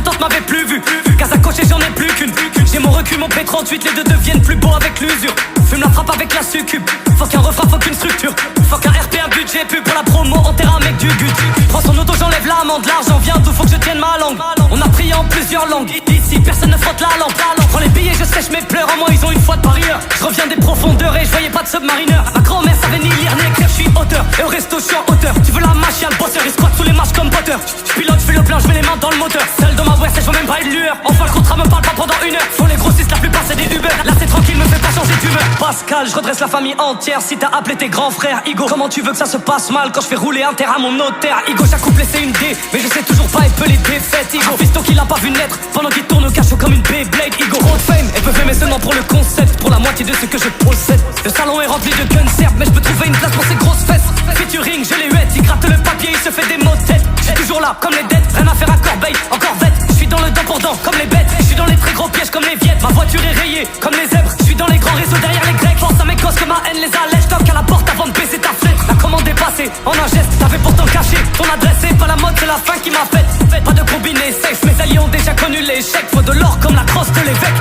contente m'avait plus vu. Casse à cocher, j'en ai plus qu'une. J'ai mon recul, mon P38, les deux deviennent plus beaux avec l'usure. Fume la frappe avec la succube. Faut qu'un refrain, faut qu'une structure. Faut qu'un RP, un budget, pub pour la promo, on terrain mec du gut. Prends son auto, j'enlève l'amende, l'argent vient d'où, faut que je tienne ma langue. On a prié en plusieurs langues, ici personne ne frotte la lampe. Prends les billets, je sèche mes pleurs, en moi ils ont une foi de parieur. Je reviens des profondeurs et je voyais pas de submarineur. Ma grand-mère savait ni lire ni écrire, je suis auteur. Et au resto, je suis en hauteur. Tu veux la machine, le bosseur, il squatte sous les marches comme Potter. Je pilote, je fais le plein, je mets les mains dans le moteur. Seul dans ma voix, je vois même pas une lueur. Enfin le contrat me parle pas pendant une heure. Faut les grossistes, la plupart c'est des Uber. Là c'est tranquille, me fais pas changer d'humeur. Pascal, je redresse la famille entière. Si t'as appelé tes grands frères, Igo, comment tu veux que ça se passe mal quand je fais rouler un terre à mon notaire? Igo, chaque couplet c'est une D, mais je sais toujours pas épeler des défaites. Igo, un fiston qui l'a pas vu naître pendant qu'il tourne au cachot comme une Beyblade. Igo, trop de fame, et peut mais seulement pour le concept, pour la moitié de ce que je possède. Le salon est rempli de concerts, mais je peux trouver une place pour ces grosses fesses. Featuring, je les huette, il gratte le papier, il se fait des mots de tête. J'suis toujours là, comme les dettes, rien à faire à Corbeil, encore bête. J'suis dans le dent pour dent, comme les bêtes. J'suis dans les très gros pièges comme les viettes. Ma voiture est rayée, comme les zèbres. J'suis dans les grands réseaux derrière les grecs. Pense à mes gosses que ma haine les allège. Toque à la porte avant de baisser ta fenêtre. La commande est passée, en un geste, t'avais pourtant caché. Ton adresse c'est pas la mode, c'est la fin qui m'a faite. Pas de combiné safe, mes alliés ont déjà connu l'échec. Faut de l'or comme la crosse de l'évêque.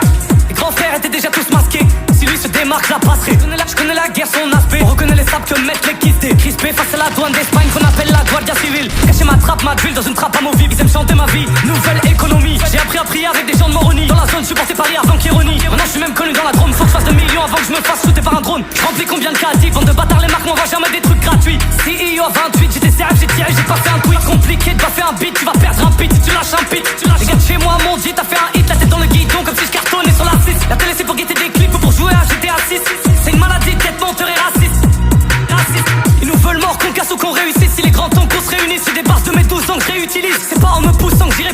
Les grands frères étaient déjà tous masqués. Si lui se démarque, la passerai. Je connais la guerre, son aspect. On reconnaît les sables que mettent les quittés. Crispé face à la douane d'Espagne qu'on appelle la Guardia Civile. Caché ma trappe, ma drill dans une trappe amovible. Ils aiment chanter ma vie, nouvelle économie. J'ai appris à prier avec des gens de Moroni. Dans la zone, supporté par les avant qu'ironie. Maintenant je suis même connu dans la Drôme. Faut que je fasse 2 millions avant que je me fasse shooter par un drone. Je remplis combien de caddie, bande de bâtards, les marques m'envoient jamais des trucs gratuits. CEO à 28, j'étais sérieux, j'ai tiré, j'ai pas fait un tweet. Compliqué de pas faire un beat, tu vas perdre un beat si tu lâches un beat. Les gars de chez moi m'ont dit t'as fait un hit, la tête dans le guidon comme si je cartonnais sur la 6. La télé c'est pour guetter des clips ou pour jouer à GTA 6. C'est une maladie, tête menteur et raciste. Ils nous veulent mort, qu'on casse ou qu'on réussisse. Si les grands temps qu'on se réunisse, c'est des barres de mes 12 ans que je réutilise. C'est pas en me poussant que j'irai